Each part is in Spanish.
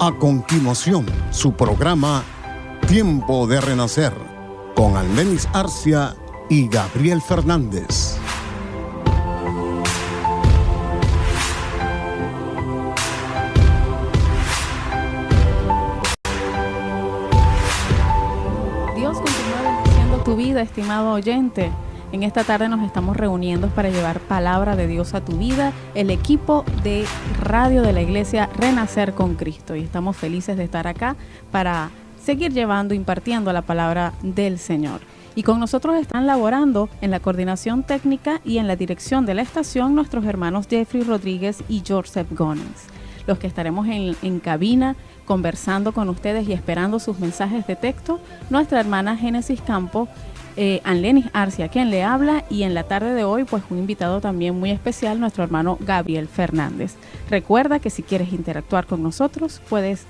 A continuación, su programa Tiempo de Renacer, con Aldenis Arcia y Gabriel Fernández. Dios continúa bendiciendo tu vida, estimado oyente. En esta tarde nos estamos reuniendo para llevar palabra de Dios a tu vida, el equipo de radio de la Iglesia Renacer con Cristo. Y estamos felices de estar acá para seguir llevando, impartiendo la palabra del Señor. Y con nosotros están laborando en la coordinación técnica y en la dirección de la estación nuestros hermanos Jeffrey Rodríguez y Joseph Gómez, los que estaremos en cabina conversando con ustedes y esperando sus mensajes de texto, nuestra hermana Génesis Campo, Aldenis Arcia, quien le habla, y en la tarde de hoy pues un invitado también muy especial, nuestro hermano Gabriel Fernández. Recuerda que si quieres interactuar con nosotros puedes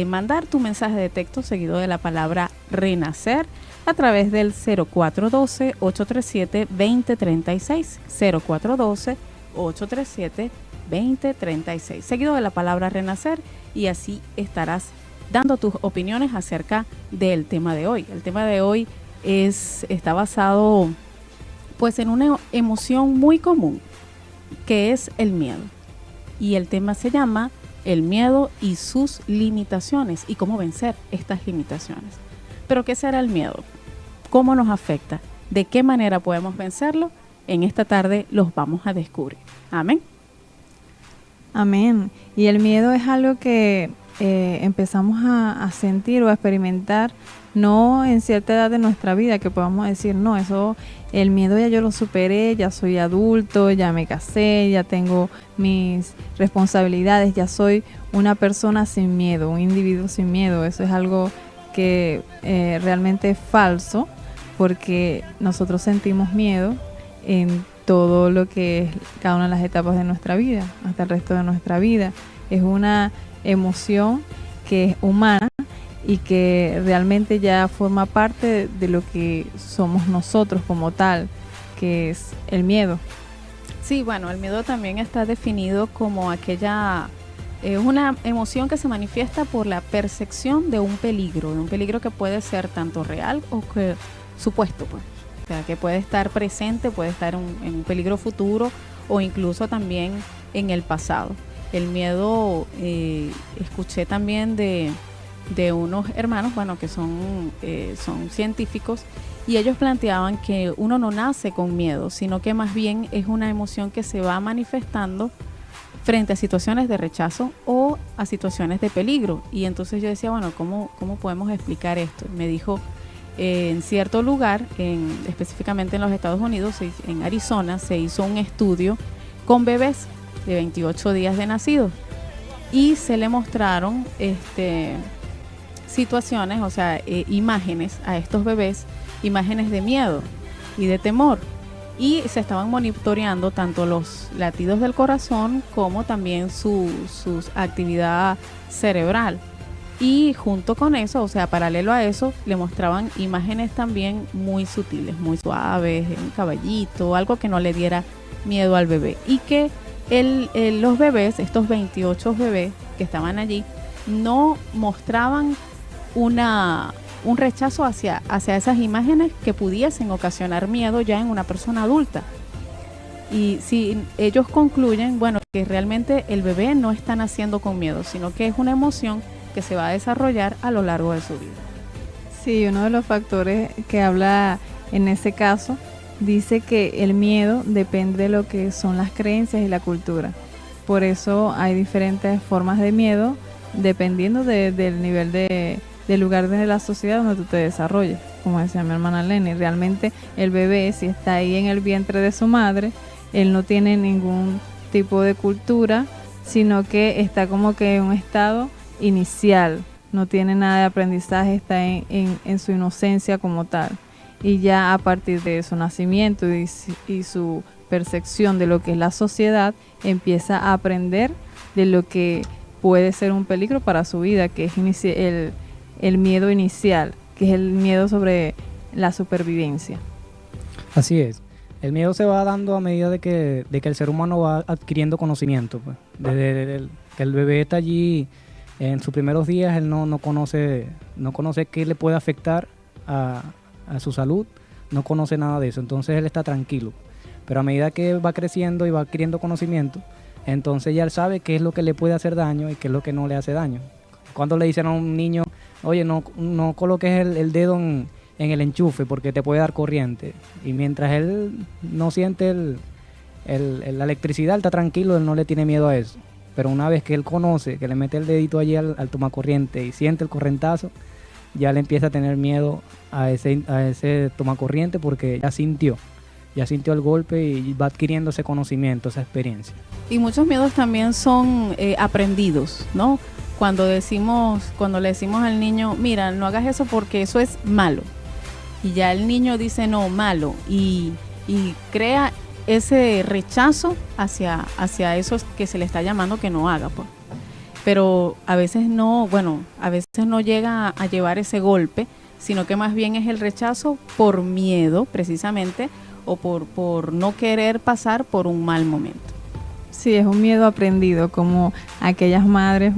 mandar tu mensaje de texto seguido de la palabra renacer a través del 0412-837-2036, 0412-837-2036, seguido de la palabra renacer, y así estarás dando tus opiniones acerca del tema de hoy. El tema de hoy está basado pues en una emoción muy común, que es el miedo, y el tema se llama el miedo y sus limitaciones y cómo vencer estas limitaciones. Pero ¿qué será el miedo? ¿Cómo nos afecta? ¿De qué manera podemos vencerlo? En esta tarde los vamos a descubrir. Amén. Amén. Y el miedo es algo que empezamos a sentir o a experimentar no en cierta edad de nuestra vida, que podamos decir, no, eso, el miedo ya yo lo superé, ya soy adulto, ya me casé, ya tengo mis responsabilidades, ya soy una persona sin miedo, un individuo sin miedo. Eso es algo que realmente es falso, porque nosotros sentimos miedo en todo lo que es cada una de las etapas de nuestra vida, hasta el resto de nuestra vida. Es una emoción que es humana y que realmente ya forma parte de lo que somos nosotros como tal, que es el miedo. Sí, bueno, el miedo también está definido como aquella, una emoción que se manifiesta por la percepción de un peligro que puede ser tanto real o que supuesto, pues. O sea, que puede estar presente, puede estar en un peligro futuro o incluso también en el pasado. El miedo, escuché también de unos hermanos, bueno, que son científicos, y ellos planteaban que uno no nace con miedo, sino que más bien es una emoción que se va manifestando frente a situaciones de rechazo o a situaciones de peligro. Y entonces yo decía, bueno, ¿cómo podemos explicar esto? Me dijo, en cierto lugar, específicamente en los Estados Unidos, en Arizona, se hizo un estudio con bebés de 28 días de nacidos y se le mostraron situaciones, o sea, imágenes a estos bebés, imágenes de miedo y de temor, y se estaban monitoreando tanto los latidos del corazón como también su actividad cerebral. Y junto con eso, o sea, paralelo a eso, le mostraban imágenes también muy sutiles, muy suaves, un caballito, algo que no le diera miedo al bebé. Y que los bebés, estos 28 bebés que estaban allí, no mostraban un rechazo hacia esas imágenes que pudiesen ocasionar miedo ya en una persona adulta. Y si ellos concluyen, bueno, que realmente el bebé no está naciendo con miedo, sino que es una emoción que se va a desarrollar a lo largo de su vida. Sí, uno de los factores que habla en ese caso dice que el miedo depende de lo que son las creencias y la cultura. Por eso hay diferentes formas de miedo dependiendo del nivel del lugar de la sociedad donde tú te desarrolles. Como decía mi hermana Lenny, realmente el bebé, si está ahí en el vientre de su madre, él no tiene ningún tipo de cultura, sino que está como que en un estado inicial, no tiene nada de aprendizaje, está en su inocencia como tal. Y ya a partir de su nacimiento y su percepción de lo que es la sociedad, empieza a aprender de lo que puede ser un peligro para su vida, que es el miedo inicial, que es el miedo sobre la supervivencia. Así es. El miedo se va dando a medida de que el ser humano va adquiriendo conocimiento, pues. Desde que el bebé está allí En sus primeros días él no conoce qué le puede afectar a su salud, no conoce nada de eso, entonces él está tranquilo. Pero a medida que va creciendo y va adquiriendo conocimiento, entonces ya él sabe qué es lo que le puede hacer daño y qué es lo que no le hace daño. Cuando le dicen a un niño, oye, no coloques el dedo en el enchufe porque te puede dar corriente. Y mientras él no siente la electricidad, él está tranquilo, él no le tiene miedo a eso. Pero una vez que él conoce, que le mete el dedito allí al tomacorriente y siente el correntazo, ya le empieza a tener miedo a ese tomacorriente porque ya sintió el golpe y va adquiriendo ese conocimiento, esa experiencia. Y muchos miedos también son aprendidos, ¿no? Cuando le decimos al niño, mira, no hagas eso porque eso es malo. Y ya el niño dice, no, malo. Y crea ese rechazo hacia eso que se le está llamando que no haga, pues. Pero a veces no llega a llevar ese golpe, sino que más bien es el rechazo por miedo, precisamente, o por no querer pasar por un mal momento. Sí, es un miedo aprendido, como aquellas madres,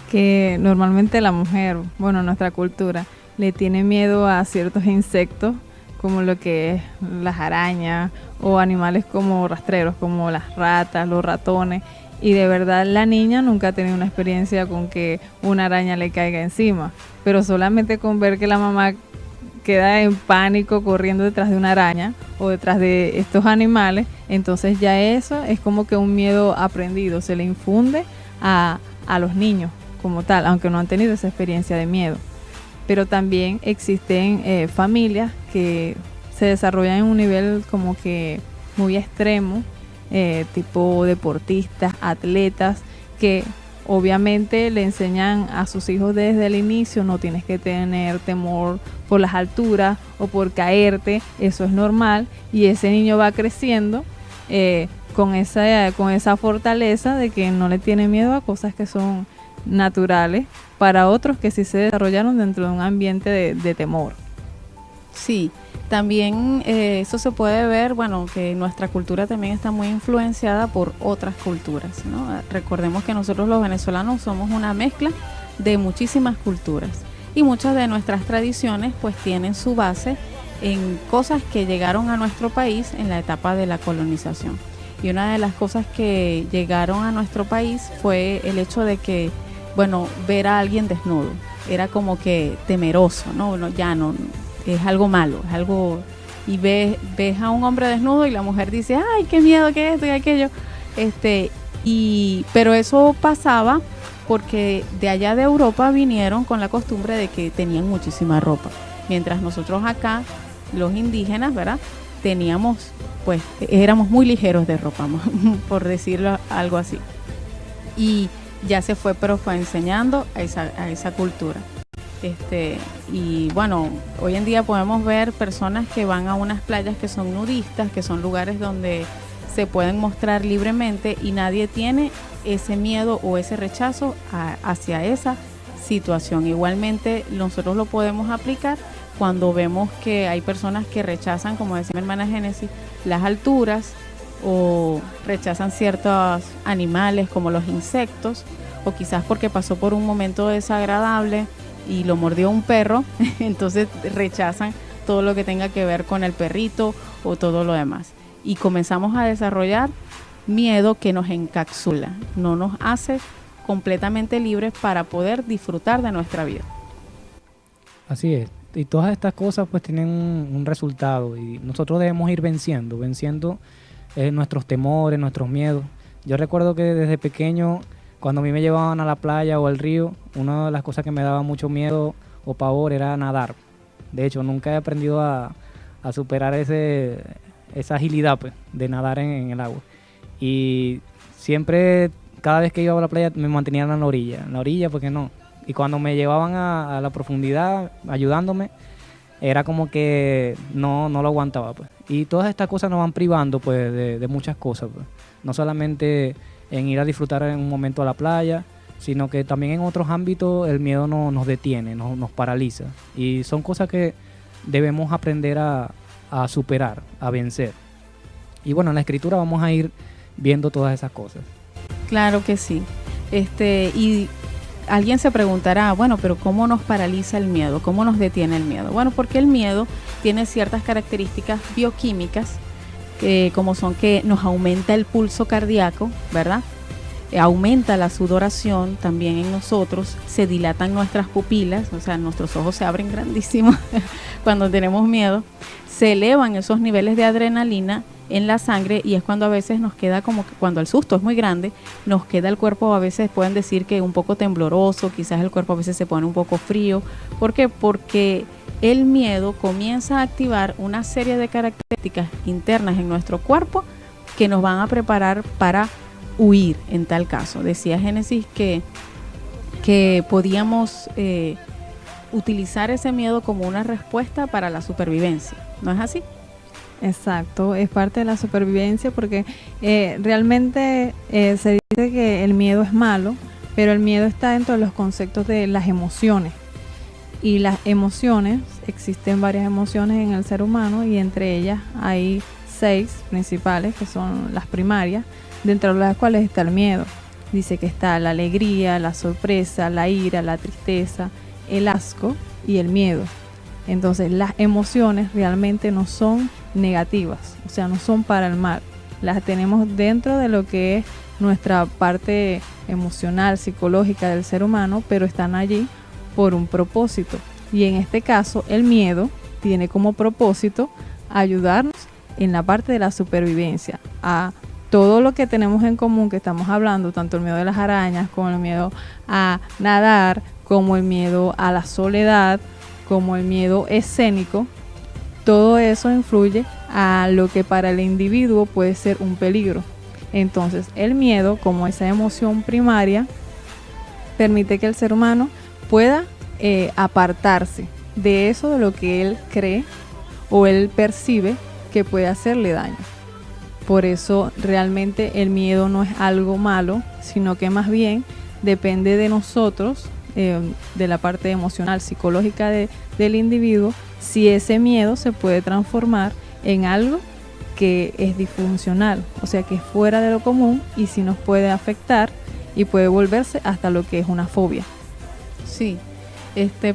que normalmente la mujer, nuestra cultura, le tiene miedo a ciertos insectos, como lo que es las arañas, o animales como rastreros, como las ratas, los ratones, y de verdad la niña nunca ha tenido una experiencia con que una araña le caiga encima, pero solamente con ver que la mamá queda en pánico corriendo detrás de una araña o detrás de estos animales, entonces ya eso es como que un miedo aprendido, se le infunde a los niños como tal, aunque no han tenido esa experiencia de miedo. Pero también existen familias que se desarrollan en un nivel como que muy extremo, tipo deportistas, atletas, que obviamente le enseñan a sus hijos desde el inicio, no tienes que tener temor por las alturas o por caerte, eso es normal, y ese niño va creciendo con esa fortaleza de que no le tiene miedo a cosas que son naturales para otros que sí se desarrollaron dentro de un ambiente de temor. Sí, también eso se puede ver, que nuestra cultura también está muy influenciada por otras culturas, ¿no? Recordemos que nosotros los venezolanos somos una mezcla de muchísimas culturas y muchas de nuestras tradiciones pues tienen su base en cosas que llegaron a nuestro país en la etapa de la colonización. Y una de las cosas que llegaron a nuestro país fue el hecho de que, ver a alguien desnudo era como que temeroso, ¿no? Es algo malo, es algo, y ves a un hombre desnudo y la mujer dice, ay, qué miedo, que esto y aquello, pero eso pasaba porque de allá de Europa vinieron con la costumbre de que tenían muchísima ropa, mientras nosotros acá, los indígenas, ¿verdad? Éramos muy ligeros de ropa, por decirlo algo así, y ya se fue enseñando a esa cultura. Hoy en día podemos ver personas que van a unas playas que son nudistas, que son lugares donde se pueden mostrar libremente y nadie tiene ese miedo o ese rechazo hacia esa situación. Igualmente nosotros lo podemos aplicar cuando vemos que hay personas que rechazan, como decía mi hermana Génesis, las alturas o rechazan ciertos animales como los insectos, o quizás porque pasó por un momento desagradable y lo mordió un perro, entonces rechazan todo lo que tenga que ver con el perrito o todo lo demás. Y comenzamos a desarrollar miedo que nos encapsula, no nos hace completamente libres para poder disfrutar de nuestra vida. Así es. Y todas estas cosas pues tienen un resultado y nosotros debemos ir venciendo nuestros temores, nuestros miedos. Yo recuerdo que desde pequeño, cuando a mí me llevaban a la playa o al río, una de las cosas que me daba mucho miedo o pavor era nadar. De hecho, nunca he aprendido a superar esa agilidad pues, de nadar en el agua. Y siempre, cada vez que iba a la playa, me mantenían en la orilla porque no. Y cuando me llevaban a la profundidad, ayudándome, era como que no lo aguantaba. Pues. Y todas estas cosas nos van privando pues, de muchas cosas. Pues. No solamente en ir a disfrutar en un momento a la playa, sino que también en otros ámbitos el miedo nos detiene, nos paraliza. Y son cosas que debemos aprender a superar, a vencer. Y bueno, en la escritura vamos a ir viendo todas esas cosas. Claro que sí. Y alguien se preguntará, bueno, pero ¿cómo nos paraliza el miedo? ¿Cómo nos detiene el miedo? Bueno, porque el miedo tiene ciertas características bioquímicas, como son que nos aumenta el pulso cardíaco, ¿verdad? Aumenta la sudoración también en nosotros, se dilatan nuestras pupilas, o sea, nuestros ojos se abren grandísimos cuando tenemos miedo, se elevan esos niveles de adrenalina en la sangre y es cuando a veces nos queda como que cuando el susto es muy grande, nos queda el cuerpo a veces, pueden decir que un poco tembloroso, quizás el cuerpo a veces se pone un poco frío. ¿Por qué? Porque el miedo comienza a activar una serie de características internas en nuestro cuerpo que nos van a preparar para huir en tal caso. Decía Génesis que podíamos utilizar ese miedo como una respuesta para la supervivencia. ¿No es así? Exacto, es parte de la supervivencia porque realmente se dice que el miedo es malo, pero el miedo está dentro de los conceptos de las emociones. Y las emociones, existen varias emociones en el ser humano y entre ellas hay 6 principales que son las primarias, dentro de las cuales está el miedo. Dice que está la alegría, la sorpresa, la ira, la tristeza, el asco y el miedo. Entonces las emociones realmente no son negativas, o sea, no son para el mal. Las tenemos dentro de lo que es nuestra parte emocional, psicológica del ser humano, pero están allí por un propósito. Y en este caso, el miedo tiene como propósito ayudarnos en la parte de la supervivencia, a todo lo que tenemos en común que estamos hablando, tanto el miedo de las arañas, como el miedo a nadar, como el miedo a la soledad, como el miedo escénico. Todo eso influye a lo que para el individuo puede ser un peligro. Entonces, el miedo, como esa emoción primaria, permite que el ser humano pueda apartarse de eso, de lo que él cree o él percibe que puede hacerle daño. Por eso realmente el miedo no es algo malo, sino que más bien depende de nosotros, de la parte emocional, psicológica del individuo, si ese miedo se puede transformar en algo que es disfuncional, o sea que es fuera de lo común y si nos puede afectar y puede volverse hasta lo que es una fobia. Sí,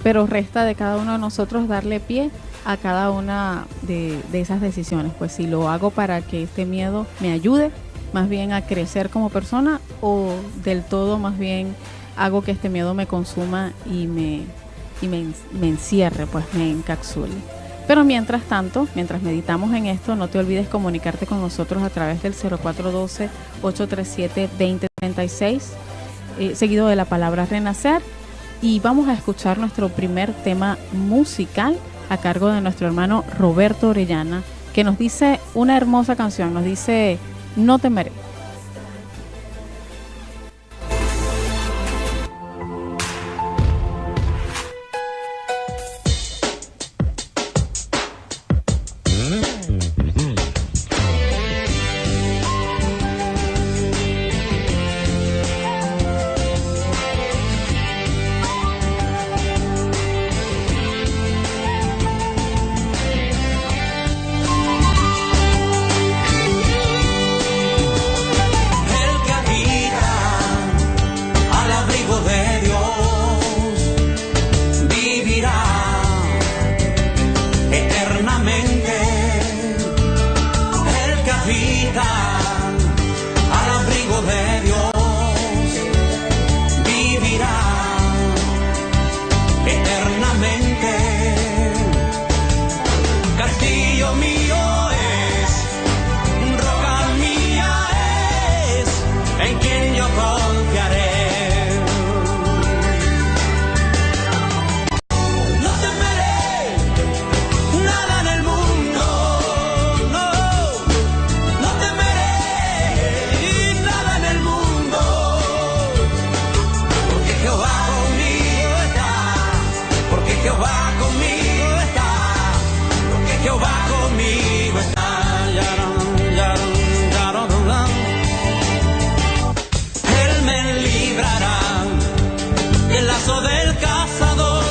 pero resta de cada uno de nosotros darle pie a cada una de esas decisiones. Pues si lo hago para que este miedo me ayude más bien a crecer como persona o del todo más bien hago que este miedo me consuma y me encierre, pues me encapsule. Pero mientras tanto, mientras meditamos en esto, no te olvides comunicarte con nosotros a través del 0412-837-2036, seguido de la palabra renacer. Y vamos a escuchar nuestro primer tema musical a cargo de nuestro hermano Roberto Orellana, que nos dice una hermosa canción, nos dice No temeré. Él me librará del lazo del cazador.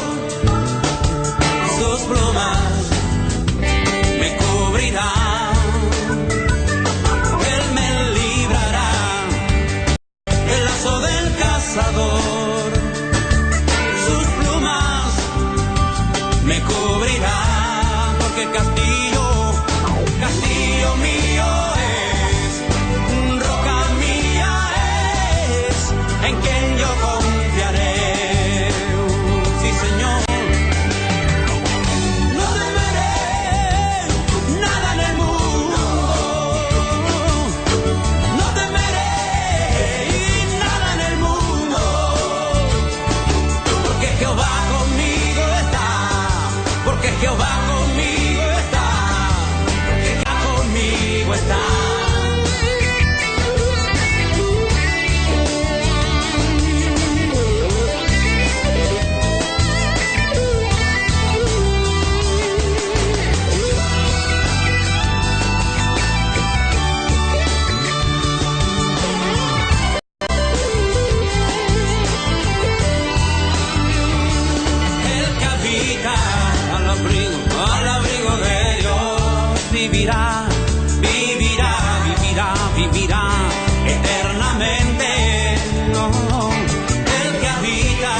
eternamente. No, el que habita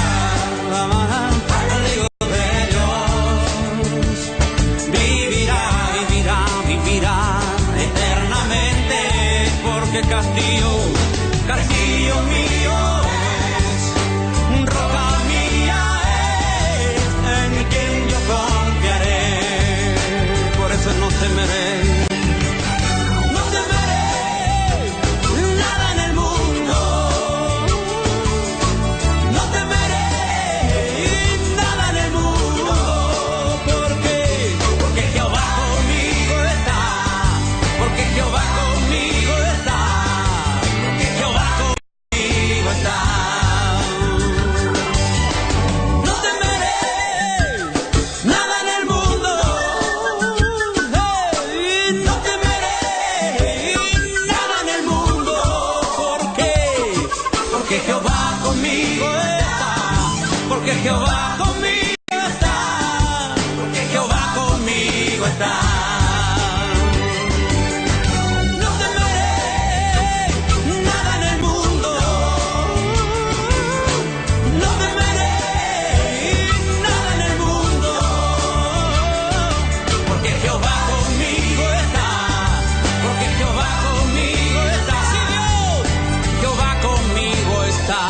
al Hijo de Dios vivirá, vivirá, vivirá eternamente, porque castillo, castillo mío es, roca mía es, en quien yo confiaré, por eso no temeré. Jehová conmigo está, porque Jehová conmigo está. No temeré nada en el mundo, no temeré nada en el mundo, porque Jehová conmigo está, porque Jehová conmigo está. Sí, Dios, Jehová conmigo está.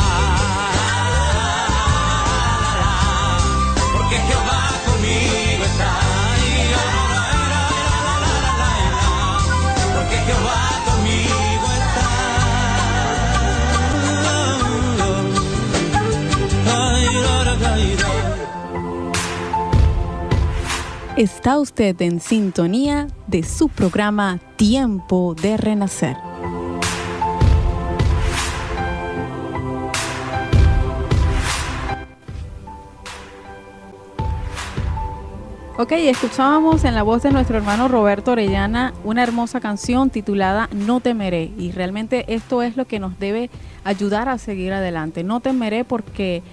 Está usted en sintonía de su programa Tiempo de Renacer. Ok, escuchábamos en la voz de nuestro hermano Roberto Orellana una hermosa canción titulada No temeré, y realmente esto es lo que nos debe ayudar a seguir adelante. No temeré porque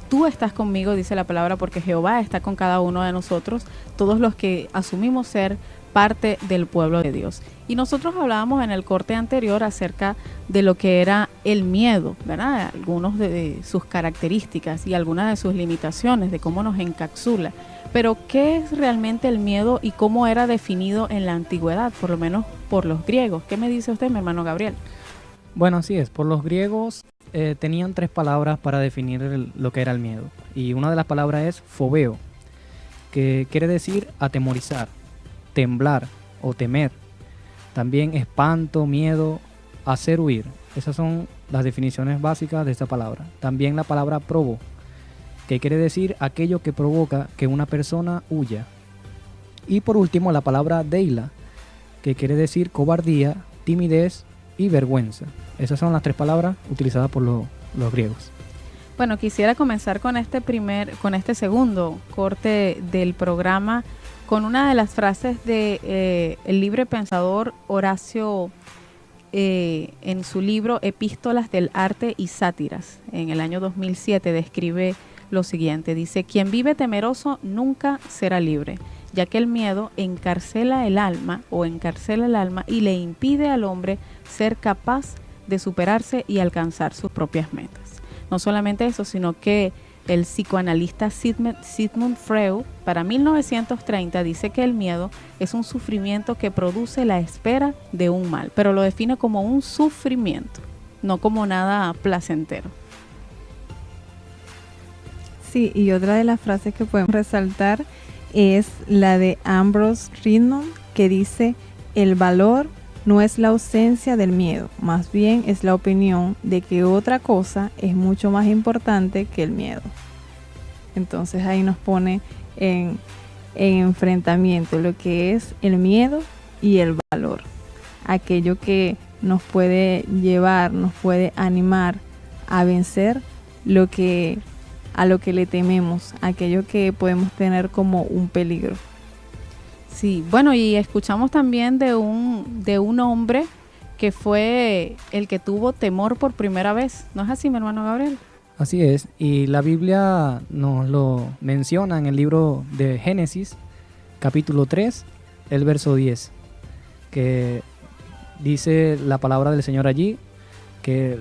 tú estás conmigo, dice la palabra, porque Jehová está con cada uno de nosotros, todos los que asumimos ser parte del pueblo de Dios. Y nosotros hablábamos en el corte anterior acerca de lo que era el miedo, ¿verdad? Algunos de sus características y algunas de sus limitaciones, de cómo nos encapsula. Pero, ¿qué es realmente el miedo y cómo era definido en la antigüedad, por lo menos por los griegos? ¿Qué me dice usted, mi hermano Gabriel? Bueno, así es. Por los griegos tenían 3 palabras para definir lo que era el miedo. Y una de las palabras es fobeo, que quiere decir atemorizar, temblar o temer. También espanto, miedo, hacer huir. Esas son las definiciones básicas de esta palabra. También la palabra probo, que quiere decir aquello que provoca que una persona huya. Y por último la palabra deila, que quiere decir cobardía, timidez y vergüenza. Esas son las 3 palabras utilizadas por los griegos. Bueno, quisiera comenzar con este segundo corte del programa con una de las frases de el libre pensador Horacio en su libro Epístolas del Arte y Sátiras. En el año 2007 describe lo siguiente, dice: quien vive temeroso nunca será libre, ya que el miedo encarcela el alma y le impide al hombre ser capaz de superarse y alcanzar sus propias metas. No solamente eso, sino que el psicoanalista Sigmund Freud, para 1930, dice que el miedo es un sufrimiento que produce la espera de un mal, pero lo define como un sufrimiento, no como nada placentero. Sí, y otra de las frases que podemos resaltar es la de Ambrose Rednon, que dice: el valor no es la ausencia del miedo, más bien es la opinión de que otra cosa es mucho más importante que el miedo. Entonces ahí nos pone en enfrentamiento lo que es el miedo y el valor. Aquello que nos puede llevar, nos puede animar a vencer a lo que le tememos, aquello que podemos tener como un peligro. Sí, bueno, y escuchamos también de un hombre que fue el que tuvo temor por primera vez. ¿No es así, mi hermano Gabriel? Así es, y la Biblia nos lo menciona en el libro de Génesis, capítulo 3, el verso 10, que dice la palabra del Señor allí: que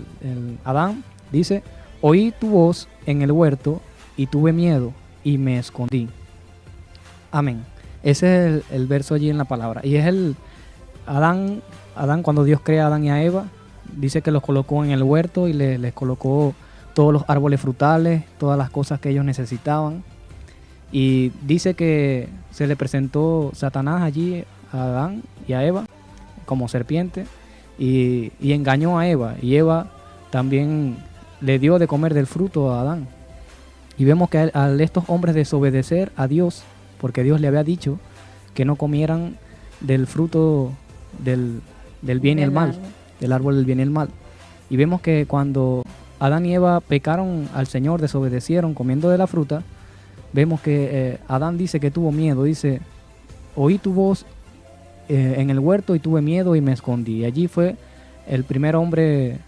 Adán dice, oí tu voz en el huerto y tuve miedo y me escondí. Amén. Ese es el verso allí en la palabra. Y es Adán, cuando Dios crea a Adán y a Eva, dice que los colocó en el huerto y les colocó todos los árboles frutales, todas las cosas que ellos necesitaban. Y dice que se le presentó Satanás allí a Adán y a Eva como serpiente y engañó a Eva. Y Eva también le dio de comer del fruto a Adán. Y vemos que al estos hombres desobedecer a Dios, porque Dios le había dicho que no comieran del fruto del bien y el mal, del árbol del bien y el mal. Y vemos que cuando Adán y Eva pecaron al Señor, desobedecieron comiendo de la fruta, vemos que Adán dice que tuvo miedo, dice, oí tu voz en el huerto y tuve miedo y me escondí. Y allí fue el primer hombre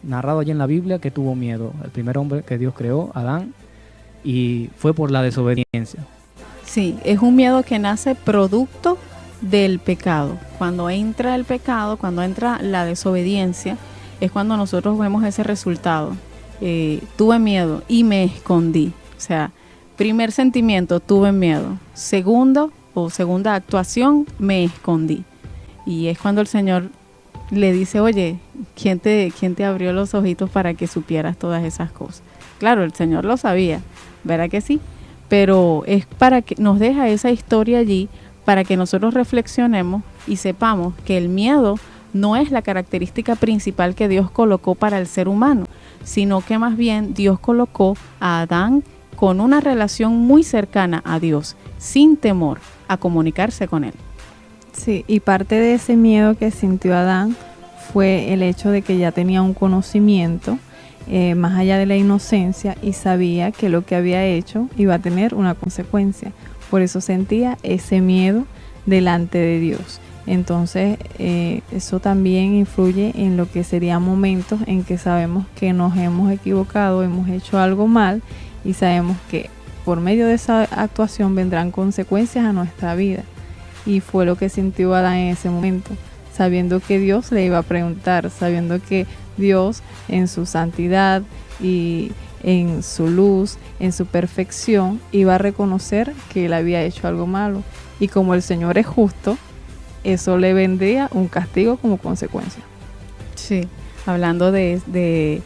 narrado allí en la Biblia que tuvo miedo, el primer hombre que Dios creó, Adán, y fue por la desobediencia. Sí, es un miedo que nace producto del pecado. Cuando entra el pecado, cuando entra la desobediencia, es cuando nosotros vemos ese resultado. Tuve miedo y me escondí. O sea, primer sentimiento, tuve miedo. Segunda actuación, me escondí. Y es cuando el Señor le dice, oye, ¿quién te abrió los ojitos para que supieras todas esas cosas? Claro, el Señor lo sabía, ¿verdad que sí? Pero es para que nos deja esa historia allí, para que nosotros reflexionemos y sepamos que el miedo no es la característica principal que Dios colocó para el ser humano, sino que más bien Dios colocó a Adán con una relación muy cercana a Dios, sin temor a comunicarse con Él. Sí, y parte de ese miedo que sintió Adán fue el hecho de que ya tenía un conocimiento más allá de la inocencia y sabía que lo que había hecho iba a tener una consecuencia. Por eso sentía ese miedo delante de Dios. Entonces eso también influye en lo que serían momentos en que sabemos que nos hemos equivocado, hemos hecho algo mal y sabemos que por medio de esa actuación vendrán consecuencias a nuestra vida. Y fue lo que sintió Adán en ese momento, sabiendo que Dios le iba a preguntar, sabiendo que Dios en su santidad y en su luz, en su perfección, iba a reconocer que él había hecho algo malo. Y como el Señor es justo, eso le vendría un castigo como consecuencia. Sí, hablando de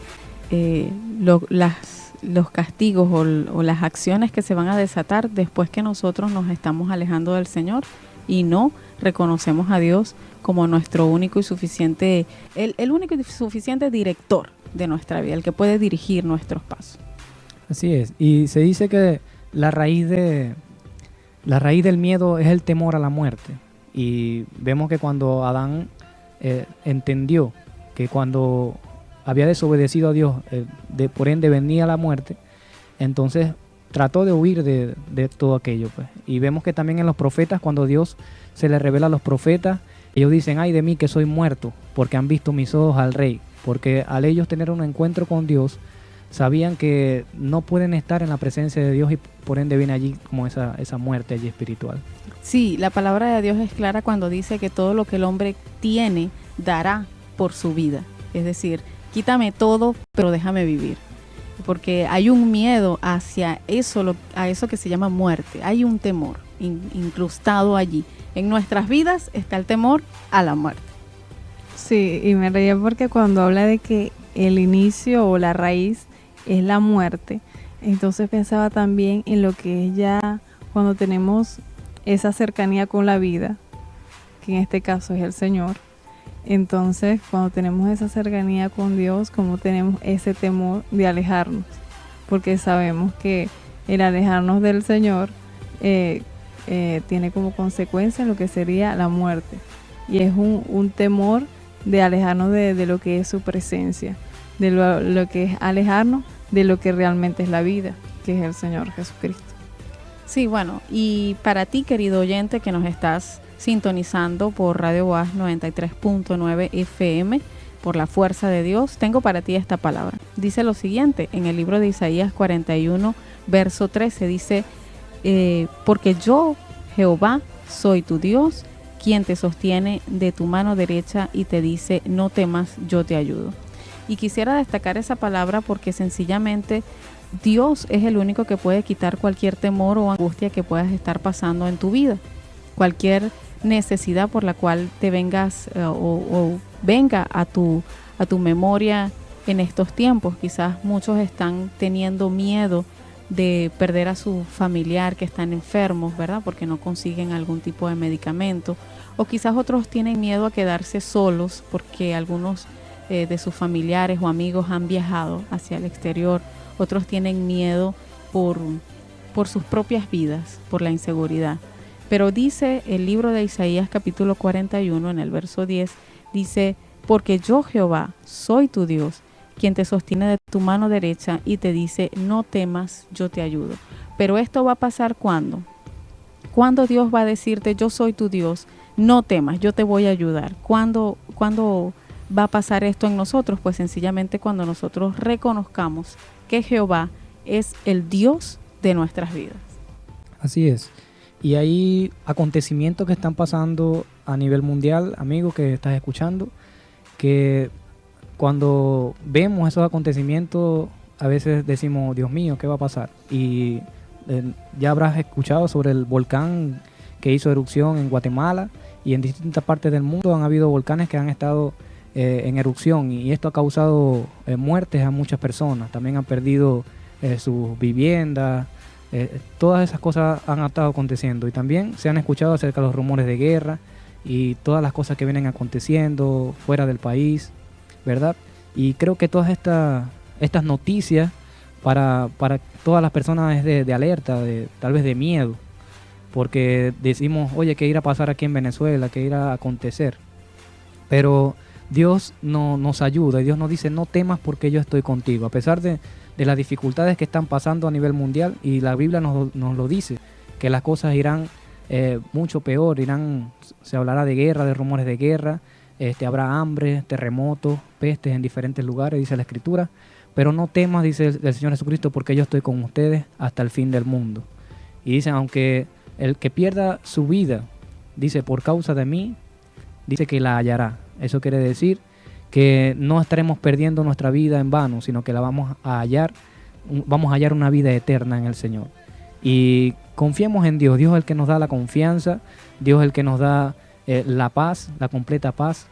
los castigos o las acciones que se van a desatar después que nosotros nos estamos alejando del Señor y no reconocemos a Dios como nuestro único y suficiente, el único y suficiente director de nuestra vida, el que puede dirigir nuestros pasos. Así es, y se dice que la raíz del miedo es el temor a la muerte. Y vemos que cuando Adán entendió que cuando había desobedecido a Dios, por ende venía la muerte, entonces trató de huir de todo aquello, pues. Y vemos que también en los profetas, cuando Dios se le revela a los profetas, ellos dicen, ay de mí que soy muerto, porque han visto mis ojos al Rey. Porque al ellos tener un encuentro con Dios, sabían que no pueden estar en la presencia de Dios y por ende viene allí como esa muerte allí espiritual. Sí, la palabra de Dios es clara cuando dice que todo lo que el hombre tiene dará por su vida. Es decir, quítame todo, pero déjame vivir. Porque hay un miedo hacia eso, a eso que se llama muerte. Hay un temor incrustado allí. En nuestras vidas está el temor a la muerte. Sí, y me reía porque cuando habla de que el inicio o la raíz es la muerte, entonces pensaba también en lo que es ya cuando tenemos esa cercanía con la vida, que en este caso es el Señor. Entonces, cuando tenemos esa cercanía con Dios, como tenemos ese temor de alejarnos, porque sabemos que el alejarnos del Señor tiene como consecuencia lo que sería la muerte. Y es un temor de alejarnos de lo que es su presencia, de lo que es alejarnos de lo que realmente es la vida, que es el Señor Jesucristo. Sí, bueno, y para ti, querido oyente, que nos estás sintonizando por Radio Boaz 93.9 FM, por la fuerza de Dios, tengo para ti esta palabra. Dice lo siguiente, en el libro de Isaías 41, verso 13, dice, porque yo, Jehová, soy tu Dios, quien te sostiene de tu mano derecha y te dice, no temas, yo te ayudo. Y quisiera destacar esa palabra porque sencillamente Dios es el único que puede quitar cualquier temor o angustia que puedas estar pasando en tu vida. Cualquier necesidad por la cual te vengas o venga a tu memoria en estos tiempos. Quizás muchos están teniendo miedo de perder a su familiar que están enfermos, ¿verdad? Porque no consiguen algún tipo de medicamento. O quizás otros tienen miedo a quedarse solos porque algunos de sus familiares o amigos han viajado hacia el exterior. Otros tienen miedo por sus propias vidas, por la inseguridad. Pero dice el libro de Isaías capítulo 41 en el verso 10, dice: porque yo Jehová soy tu Dios, quien te sostiene de tu mano derecha y te dice: no temas, yo te ayudo. Pero esto va a pasar ¿cuándo? ¿Cuándo Dios va a decirte: yo soy tu Dios, no temas, yo te voy a ayudar? ¿Cuándo va a pasar esto en nosotros? Pues sencillamente cuando nosotros reconozcamos que Jehová es el Dios de nuestras vidas. Así es. Y hay acontecimientos que están pasando a nivel mundial, amigo que estás escuchando, que cuando vemos esos acontecimientos a veces decimos: Dios mío, ¿qué va a pasar? Y ya habrás escuchado sobre el volcán que hizo erupción en Guatemala, y en distintas partes del mundo han habido volcanes que han estado en erupción, y esto ha causado muertes a muchas personas. También han perdido sus viviendas. Todas esas cosas han estado aconteciendo, y también se han escuchado acerca de los rumores de guerra y todas las cosas que vienen aconteciendo fuera del país, ¿verdad? Y creo que todas estas noticias para todas las personas es de alerta, tal vez de miedo, porque decimos: oye, ¿qué irá a pasar aquí en Venezuela? ¿Qué irá a acontecer? Pero Dios nos ayuda, y Dios nos dice: no temas porque yo estoy contigo, a pesar de las dificultades que están pasando a nivel mundial. Y la Biblia nos lo dice, que las cosas irán mucho peor, se hablará de guerra, de rumores de guerra, habrá hambre, terremotos, pestes en diferentes lugares, dice la Escritura. Pero no temas, dice el Señor Jesucristo, porque yo estoy con ustedes hasta el fin del mundo. Y dice: aunque el que pierda su vida, dice, por causa de mí, dice que la hallará. Eso quiere decir que no estaremos perdiendo nuestra vida en vano, sino que la vamos a hallar una vida eterna en el Señor. Y confiemos en Dios. Dios es el que nos da la confianza, Dios es el que nos da la paz, la completa paz,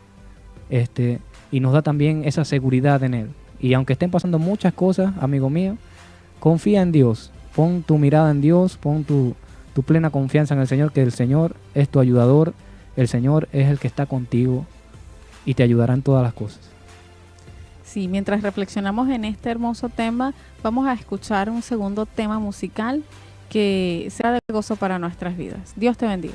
y nos da también esa seguridad en Él. Y aunque estén pasando muchas cosas, amigo mío, confía en Dios, pon tu mirada en Dios, pon tu plena confianza en el Señor, que el Señor es tu ayudador, el Señor es el que está contigo y te ayudará en todas las cosas. Sí, mientras reflexionamos en este hermoso tema, vamos a escuchar un segundo tema musical que será de gozo para nuestras vidas. Dios te bendiga.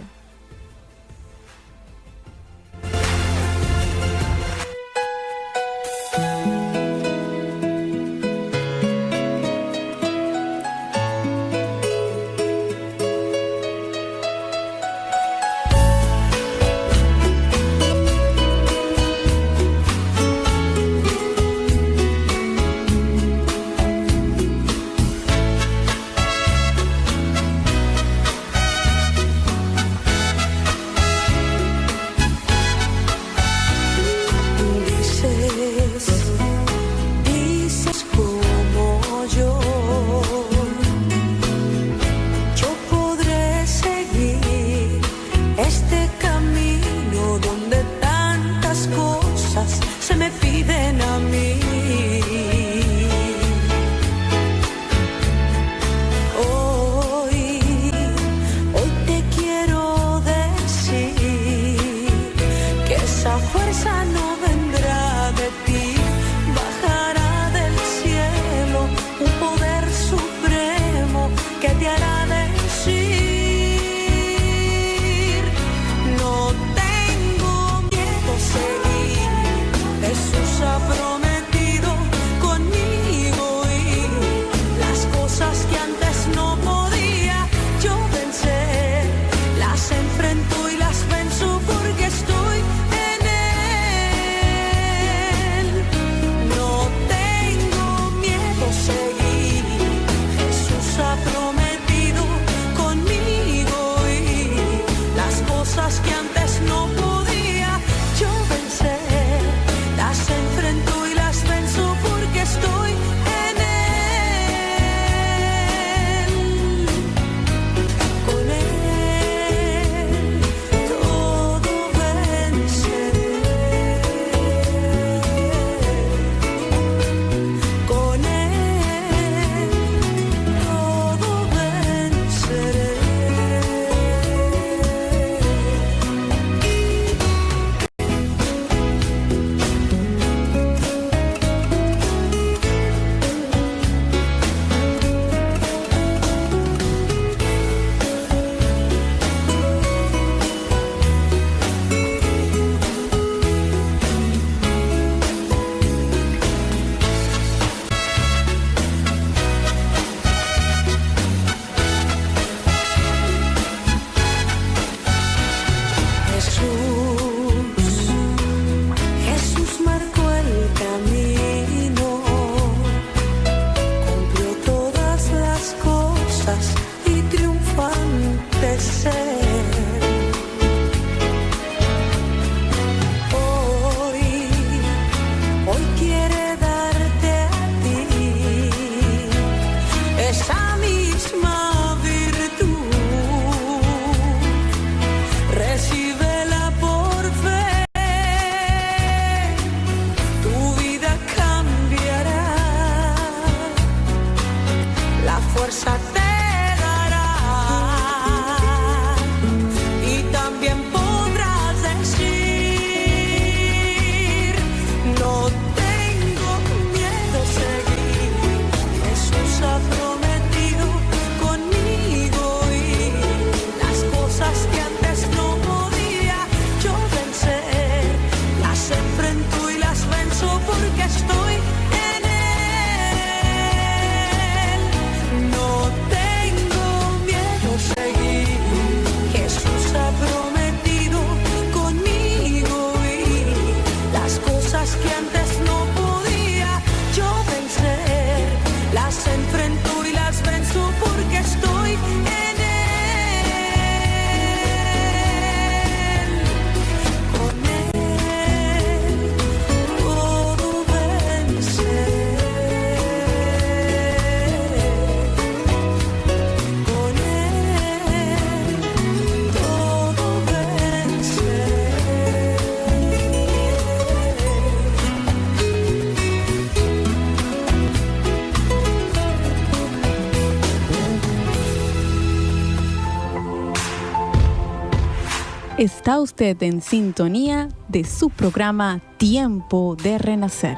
Está usted en sintonía de su programa Tiempo de Renacer.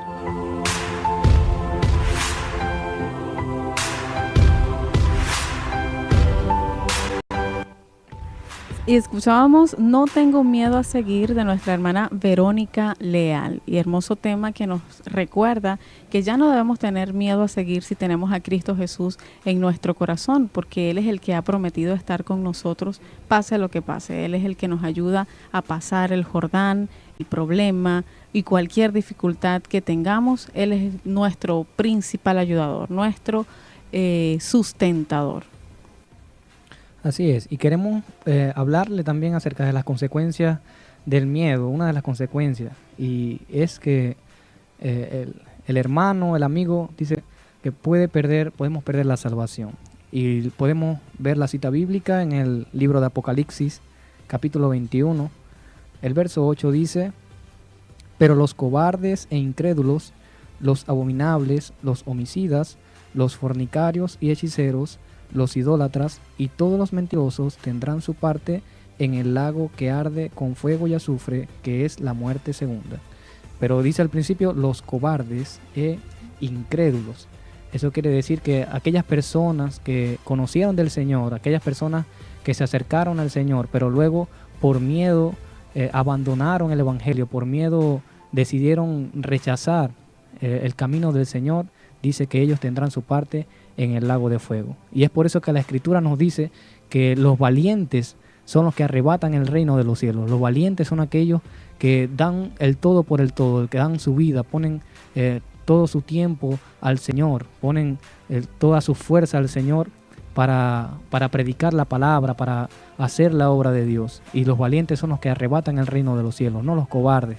Y escuchábamos No tengo miedo a seguir de nuestra hermana Verónica Leal. Y hermoso tema que nos recuerda que ya no debemos tener miedo a seguir si tenemos a Cristo Jesús en nuestro corazón, porque Él es el que ha prometido estar con nosotros, pase lo que pase. Él es el que nos ayuda a pasar el Jordán, el problema y cualquier dificultad que tengamos. Él es nuestro principal ayudador, nuestro sustentador. Así es, y queremos hablarle también acerca de las consecuencias del miedo, una de las consecuencias, y es que el hermano, el amigo, dice que podemos perder la salvación. Y podemos ver la cita bíblica en el libro de Apocalipsis, capítulo 21, el verso 8 dice: pero los cobardes e incrédulos, los abominables, los homicidas, los fornicarios y hechiceros, los idólatras y todos los mentirosos tendrán su parte en el lago que arde con fuego y azufre, que es la muerte segunda. Pero dice al principio los cobardes e incrédulos. Eso quiere decir que aquellas personas que conocieron del Señor, aquellas personas que se acercaron al Señor, pero luego por miedo abandonaron el Evangelio, por miedo decidieron rechazar el camino del Señor, dice que ellos tendrán su parte en el lago de fuego. Y es por eso que la Escritura nos dice que los valientes son los que arrebatan el reino de los cielos. Los valientes son aquellos que dan el todo por el todo, que dan su vida, ponen todo su tiempo al Señor, ponen toda su fuerza al Señor para predicar la palabra, para hacer la obra de Dios. Y los valientes son los que arrebatan el reino de los cielos, no los cobardes.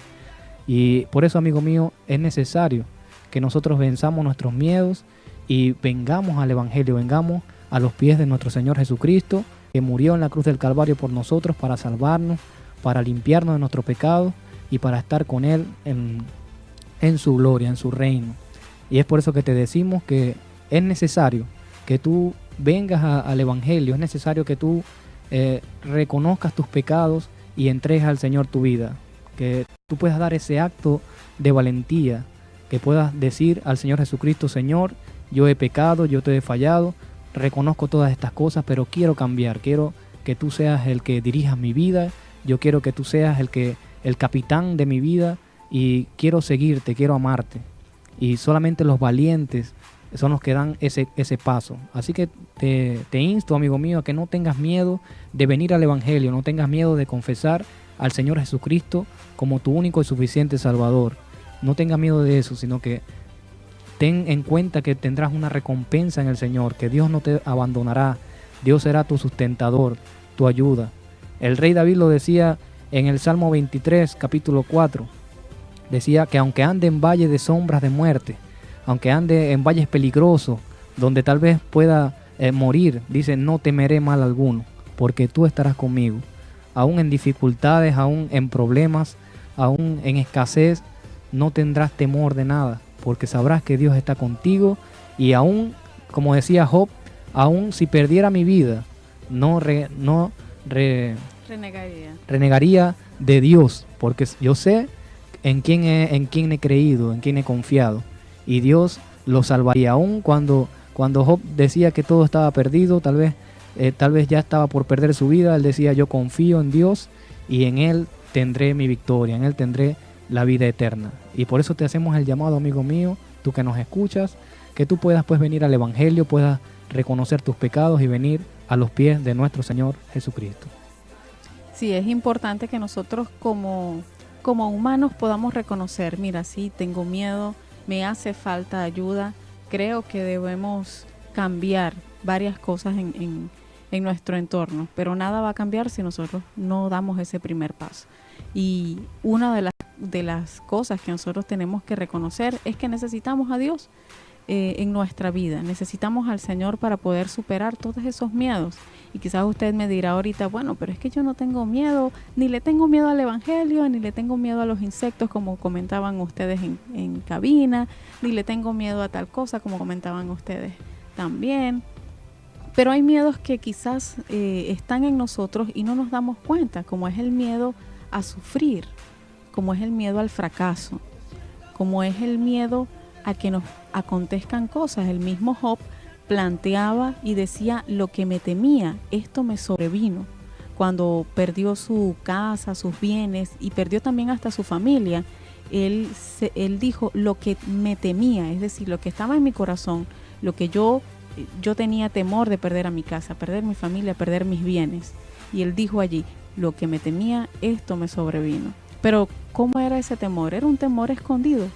Y por eso, amigo mío, es necesario que nosotros venzamos nuestros miedos y vengamos al Evangelio, vengamos a los pies de nuestro Señor Jesucristo, que murió en la cruz del Calvario por nosotros para salvarnos, para limpiarnos de nuestro pecado y para estar con Él en su gloria, en su reino. Y es por eso que te decimos que es necesario que tú vengas al Evangelio, es necesario que tú reconozcas tus pecados y entregues al Señor tu vida, que tú puedas dar ese acto de valentía, que puedas decir al Señor Jesucristo: Señor, yo he pecado, yo te he fallado, reconozco todas estas cosas, pero quiero cambiar, quiero que tú seas el que dirijas mi vida, yo quiero que tú seas el capitán de mi vida y quiero seguirte, quiero amarte. Y solamente los valientes son los que dan ese paso. Así que te insto, amigo mío, a que no tengas miedo de venir al Evangelio, no tengas miedo de confesar al Señor Jesucristo como tu único y suficiente Salvador. No tengas miedo de eso, sino que ten en cuenta que tendrás una recompensa en el Señor, que Dios no te abandonará, Dios será tu sustentador, tu ayuda. El rey David lo decía en el Salmo 23, capítulo 4, decía que aunque ande en valles de sombras de muerte, aunque ande en valles peligrosos, donde tal vez pueda morir, dice: no temeré mal alguno, porque tú estarás conmigo. Aún en dificultades, aún en problemas, aún en escasez, no tendrás temor de nada, porque sabrás que Dios está contigo. Y aún, como decía Job, aún si perdiera mi vida, renegaría de Dios, porque yo sé en quién he creído, en quién he confiado, y Dios lo salvaría. Aún cuando Job decía que todo estaba perdido, tal vez ya estaba por perder su vida, él decía: yo confío en Dios y en Él tendré mi victoria, en Él tendré la vida eterna. Y por eso te hacemos el llamado, amigo mío, tú que nos escuchas, que tú puedas pues venir al Evangelio, puedas reconocer tus pecados y venir a los pies de nuestro Señor Jesucristo. Sí, es importante que nosotros como humanos podamos reconocer: mira, sí, tengo miedo, me hace falta ayuda, creo que debemos cambiar varias cosas en nuestro entorno, pero nada va a cambiar si nosotros no damos ese primer paso. Y una de las cosas que nosotros tenemos que reconocer es que necesitamos a Dios en nuestra vida, necesitamos al Señor para poder superar todos esos miedos. Y quizás usted me dirá ahorita: bueno, pero es que yo no tengo miedo, ni le tengo miedo al Evangelio, ni le tengo miedo a los insectos, como comentaban ustedes en cabina, ni le tengo miedo a tal cosa, como comentaban ustedes también. Pero hay miedos que quizás están en nosotros y no nos damos cuenta, como es el miedo a sufrir, como es el miedo al fracaso, como es el miedo a que nos acontezcan cosas. El mismo Job planteaba y decía: lo que me temía, esto me sobrevino. Cuando perdió su casa, sus bienes y perdió también hasta su familia, él dijo: lo que me temía, es decir, lo que estaba en mi corazón, lo que yo tenía temor de perder a mi casa, perder mi familia, perder mis bienes. Y él dijo allí: lo que me temía, esto me sobrevino. Pero ¿cómo era ese temor? Era un temor escondido,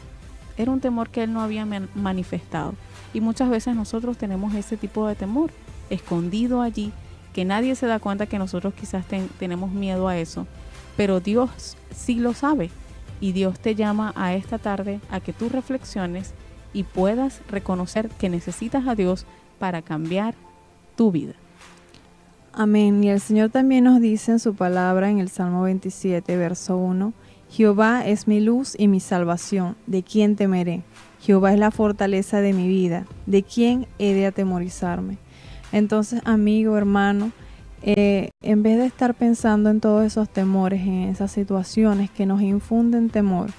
era un temor que él no había manifestado. Y muchas veces nosotros tenemos ese tipo de temor escondido allí, que nadie se da cuenta que nosotros quizás tenemos miedo a eso, pero Dios sí lo sabe. Y Dios te llama a esta tarde a que tú reflexiones y puedas reconocer que necesitas a Dios para cambiar tu vida. Amén. Y el Señor también nos dice en su palabra en el Salmo 27, verso 1, Jehová es mi luz y mi salvación, ¿de quién temeré? Jehová es la fortaleza de mi vida, ¿de quién he de atemorizarme? Entonces, amigo, hermano, en vez de estar pensando en todos esos temores, en esas situaciones que nos infunden temor,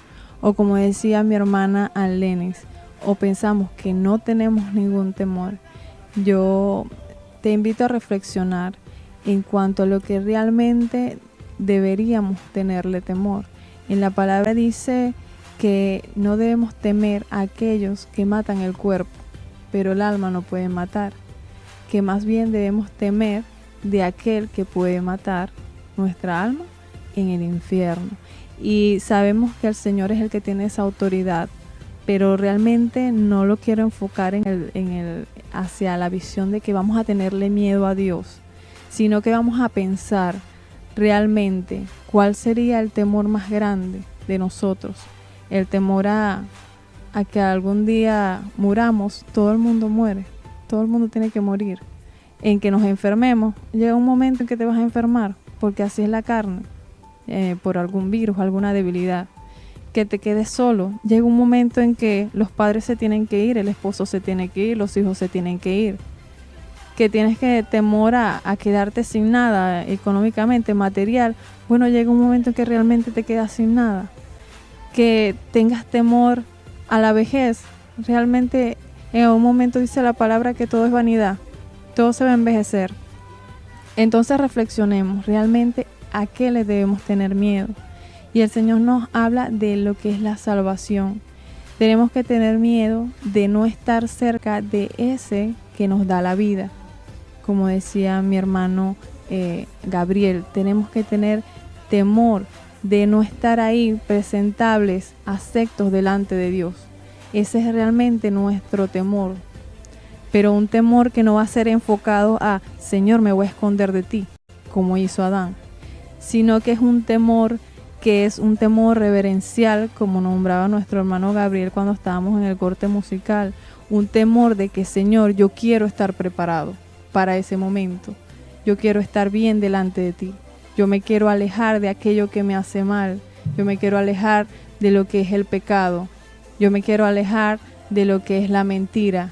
o como decía mi hermana Alenis, o pensamos que no tenemos ningún temor, yo te invito a reflexionar en cuanto a lo que realmente deberíamos tenerle temor. En la palabra dice que no debemos temer a aquellos que matan el cuerpo, pero el alma no puede matar, que más bien debemos temer de aquel que puede matar nuestra alma en el infierno. Y sabemos que el Señor es el que tiene esa autoridad, pero realmente no lo quiero enfocar hacia la visión de que vamos a tenerle miedo a Dios, sino que vamos a pensar realmente cuál sería el temor más grande de nosotros. El temor a que algún día muramos. Todo el mundo muere, todo el mundo tiene que morir. En que nos enfermemos, llega un momento en que te vas a enfermar, porque así es la carne, por algún virus, alguna debilidad. Que te quedes solo, llega un momento en que los padres se tienen que ir, el esposo se tiene que ir, los hijos se tienen que ir. Que tienes que temor a quedarte sin nada económicamente, material. Bueno, llega un momento en que realmente te quedas sin nada. Que tengas temor a la vejez. Realmente en un momento dice la palabra que todo es vanidad, todo se va a envejecer. Entonces reflexionemos realmente a qué le debemos tener miedo. Y el Señor nos habla de lo que es la salvación. Tenemos que tener miedo de no estar cerca de ese que nos da la vida. Como decía mi hermano Gabriel, tenemos que tener temor de no estar ahí presentables, aceptos delante de Dios. Ese es realmente nuestro temor. Pero un temor que no va a ser enfocado a, Señor, me voy a esconder de ti, como hizo Adán, sino que es un temor reverencial, como nombraba nuestro hermano Gabriel cuando estábamos en el corte musical. Un temor de que, Señor, yo quiero estar preparado para ese momento. Yo quiero estar bien delante de ti. Yo me quiero alejar de aquello que me hace mal. Yo me quiero alejar de lo que es el pecado. Yo me quiero alejar de lo que es la mentira.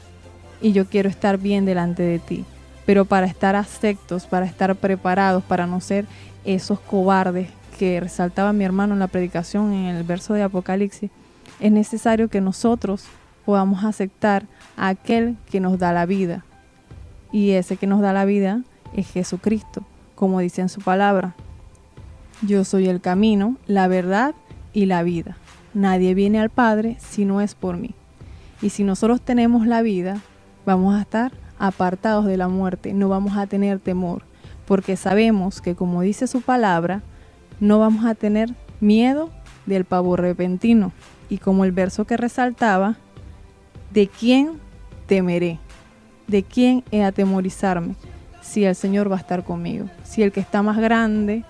Y yo quiero estar bien delante de ti. Pero para estar aceptos, para estar preparados, para no ser esos cobardes que resaltaba mi hermano en la predicación en el verso de Apocalipsis, es necesario que nosotros podamos aceptar a aquel que nos da la vida. Y ese que nos da la vida es Jesucristo, como dice en su palabra. Yo soy el camino, la verdad y la vida. Nadie viene al Padre si no es por mí. Y si nosotros tenemos la vida, vamos a estar apartados de la muerte, no vamos a tener temor, porque sabemos que, como dice su palabra, no vamos a tener miedo del pavor repentino. Y como el verso que resaltaba, ¿de quién temeré? ¿De quién he de atemorizarme? Si el Señor va a estar conmigo, si el que está más grande,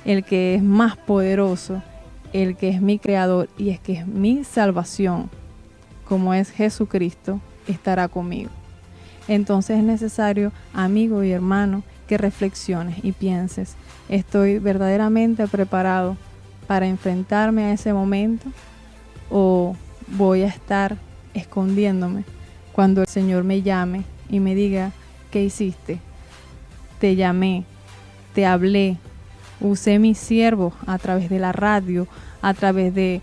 el que es más poderoso, el que es mi creador y es que es mi salvación, como es Jesucristo, estará conmigo. Entonces es necesario, amigo y hermano, que reflexiones y pienses, ¿estoy verdaderamente preparado para enfrentarme a ese momento? ¿O voy a estar escondiéndome cuando el Señor me llame y me diga, ¿Qué hiciste? Te llamé, te hablé, usé mis siervos a través de la radio, a través de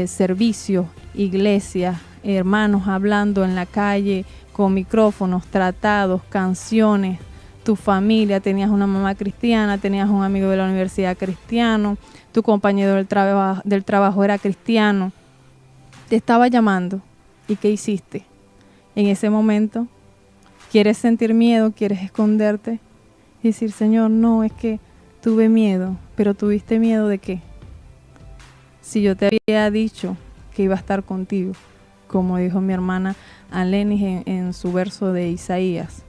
servicios, iglesias, hermanos hablando en la calle con micrófonos, tratados, canciones. Tu familia, tenías una mamá cristiana, tenías un amigo de la universidad cristiano, tu compañero del trabajo era cristiano. Te estaba llamando. ¿Y qué hiciste? En ese momento, ¿quieres sentir miedo? ¿Quieres esconderte? Y decir, Señor, no, es que tuve miedo. ¿Pero tuviste miedo de qué? Si yo te había dicho que iba a estar contigo, como dijo mi hermana Alenis en su verso de Isaías,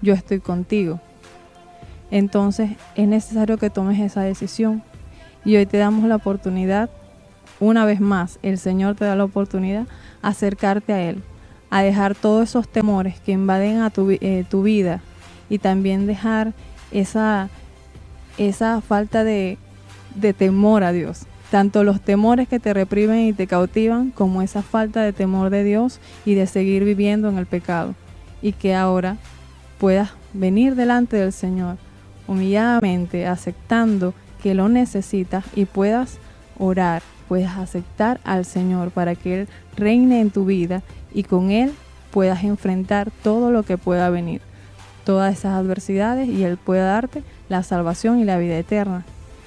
yo estoy contigo. Entonces es necesario que tomes esa decisión. Y hoy te damos la oportunidad, una vez más, el Señor te da la oportunidad a acercarte a Él, a dejar todos esos temores que invaden a tu vida y también dejar esa falta de temor a Dios. Tanto los temores que te reprimen y te cautivan, como esa falta de temor de Dios y de seguir viviendo en el pecado. Y que ahora puedas venir delante del Señor humilladamente, aceptando que lo necesitas y puedas orar, puedas aceptar al Señor para que Él reine en tu vida y con Él puedas enfrentar todo lo que pueda venir, todas esas adversidades, y Él pueda darte la salvación y la vida eterna.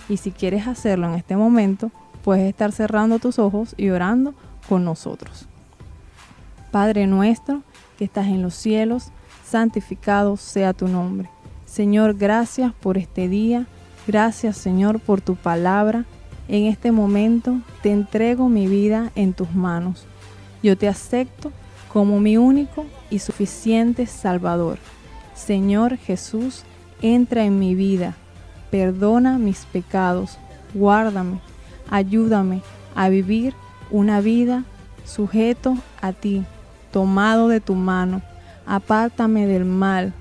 Y si quieres hacerlo en este momento, puedes estar cerrando tus ojos y orando con nosotros. Padre nuestro que estás en los cielos, santificado sea tu nombre. Señor, gracias por este día. Gracias, Señor, por tu palabra. En este momento te entrego mi vida en tus manos. Yo te acepto como mi único y suficiente Salvador. Señor Jesús, entra en mi vida. Perdona mis pecados. Guárdame. Ayúdame a vivir una vida sujeto a ti, tomado de tu mano. Apártame del mal.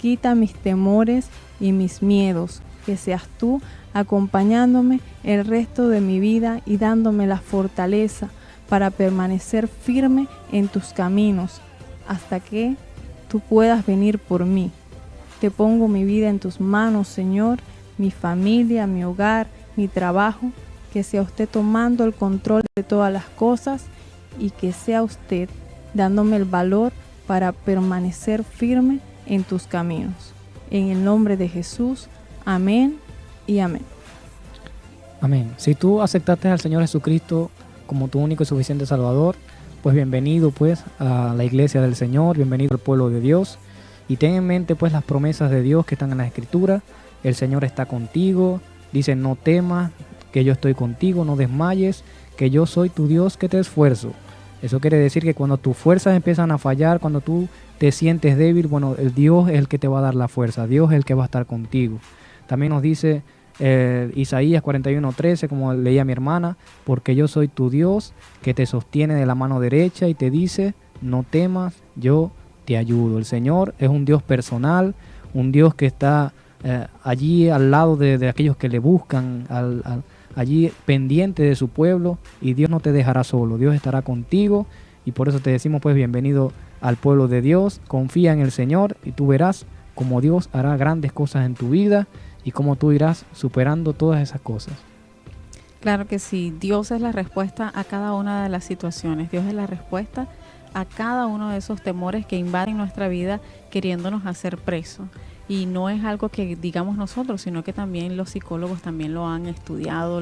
Quita mis temores y mis miedos. Que seas tú acompañándome el resto de mi vida y dándome la fortaleza para permanecer firme en tus caminos hasta que tú puedas venir por mí. Te pongo mi vida en tus manos, Señor, mi familia, mi hogar, mi trabajo, que sea usted tomando el control de todas las cosas y que sea usted dándome el valor para permanecer firme en tus caminos. En el nombre de Jesús, amén y amén. Amén. Si tú aceptaste al Señor Jesucristo como tu único y suficiente Salvador, pues bienvenido pues a la iglesia del Señor, bienvenido al pueblo de Dios, y ten en mente pues las promesas de Dios que están en la Escritura. El Señor está contigo, dice no temas, que yo estoy contigo, no desmayes, que yo soy tu Dios que te esfuerzo. Eso quiere decir que cuando tus fuerzas empiezan a fallar, cuando tú te sientes débil, bueno, el Dios es el que te va a dar la fuerza, Dios es el que va a estar contigo. También nos dice Isaías 41:13, como leía mi hermana, porque yo soy tu Dios que te sostiene de la mano derecha y te dice, no temas, yo te ayudo. El Señor es un Dios personal, un Dios que está allí al lado de aquellos que le buscan, allí pendiente de su pueblo, y Dios no te dejará solo, Dios estará contigo, y por eso te decimos pues bienvenido al pueblo de Dios. Confía en el Señor y tú verás cómo Dios hará grandes cosas en tu vida y cómo tú irás superando todas esas cosas. Claro que sí, Dios es la respuesta a cada una de las situaciones, Dios es la respuesta a cada uno de esos temores que invaden nuestra vida queriéndonos hacer presos. Y no es algo que digamos nosotros, sino que también los psicólogos también lo han estudiado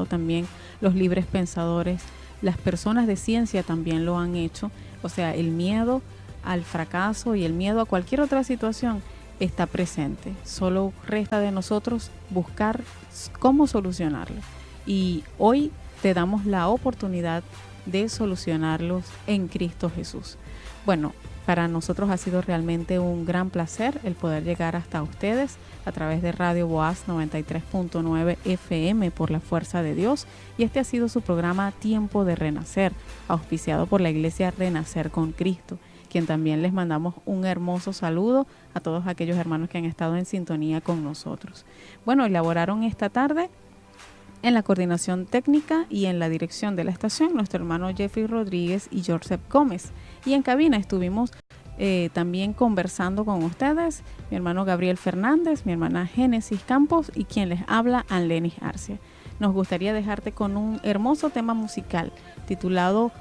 también los libres pensadores, las personas de ciencia también lo han hecho. O sea, el miedo al fracaso y el miedo a cualquier otra situación está presente. Solo resta de nosotros buscar cómo solucionarlo. Y hoy te damos la oportunidad de solucionarlos en Cristo Jesús. Bueno, para nosotros ha sido realmente un gran placer el poder llegar hasta ustedes a través de Radio Boaz 93.9 FM por la fuerza de Dios. Y este ha sido su programa Tiempo de Renacer, auspiciado por la Iglesia Renacer con Cristo, quien también les mandamos un hermoso saludo a todos aquellos hermanos que han estado en sintonía con nosotros. Bueno, elaboraron esta tarde en la coordinación técnica y en la dirección de la estación nuestro hermano Jeffrey Rodríguez y Joseph Gómez. Y en cabina estuvimos también conversando con ustedes, mi hermano Gabriel Fernández, mi hermana Génesis Campos y quien les habla, Anlenis Arcia. Nos gustaría dejarte con un hermoso tema musical titulado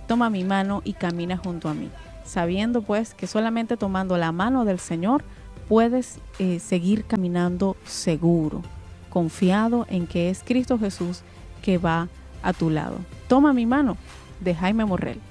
Toma mi mano y camina junto a mí, sabiendo pues que solamente tomando la mano del Señor puedes seguir caminando seguro, confiado en que es Cristo Jesús que va a tu lado. Toma mi mano, de Jaime Morrell.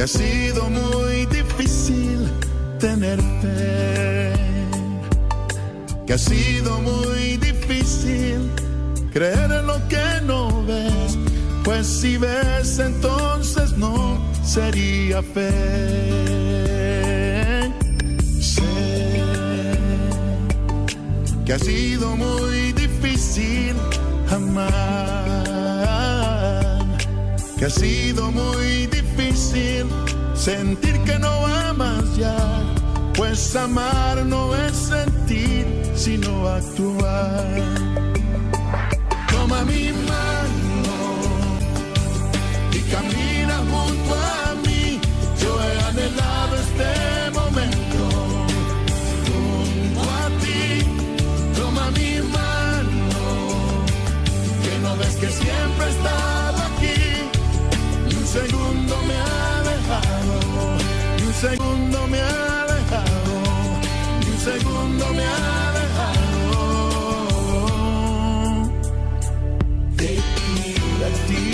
Ha sido muy difícil tener fe, que ha sido muy difícil creer en lo que no ves, pues si ves entonces no sería fe. Sé que ha sido muy difícil amar, que ha sido muy difícil sentir que no amas ya, pues amar no es sentir, sino actuar. Toma mi mano y camina junto a mí, yo he anhelado este momento junto a ti. Toma mi mano, que no ves que siempre he estado aquí. Un segundo me ha dejado, y un segundo me ha dejado, y un segundo me ha dejado de ti a ti.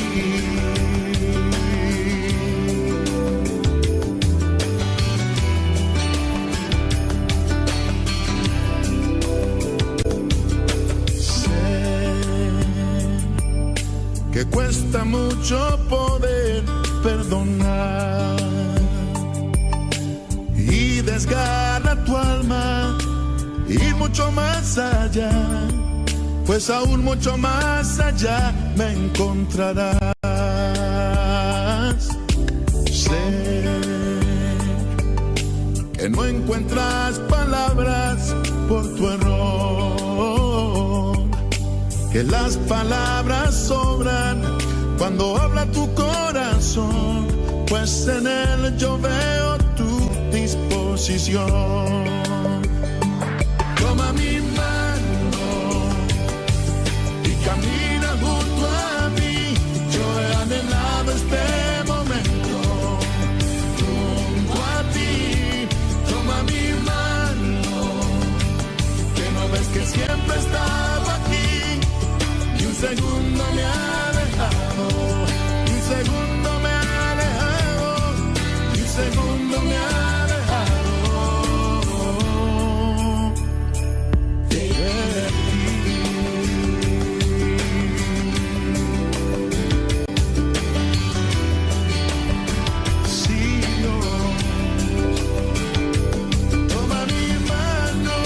Sé que cuesta mucho poder perdonar y desgarra tu alma, ir mucho más allá, pues aún mucho más allá me encontrarás. Sé que no encuentras palabras por tu error, que las palabras sobran cuando habla tu corazón, pues en él yo veo tu disposición. Toma mi mano y camina junto a mí, yo he anhelado este momento junto a ti. Toma mi mano, que no ves que siempre he estado aquí, y un segundo me ha dejado, y un segundo me ha dejado, y un segundo me ha dejado de ti. Sí, Dios, toma mi mano,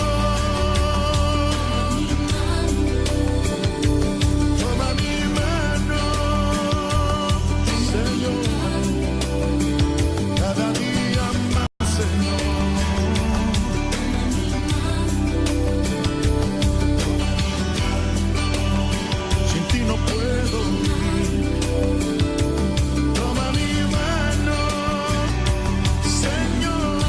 toma mi mano, Señor, cada día más, Señor. Sin ti no puedo vivir. Toma mi mano, Señor,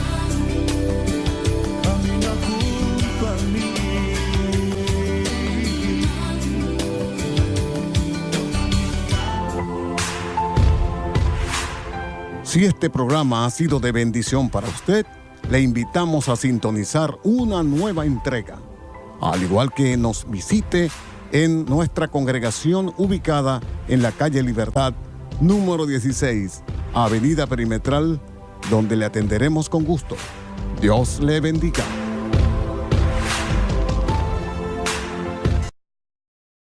camina junto a mí. Si este programa ha sido de bendición para usted, le invitamos a sintonizar una nueva entrega. Al igual que nos visite en nuestra congregación ubicada en la calle Libertad, número 16, Avenida Perimetral, donde le atenderemos con gusto. Dios le bendiga.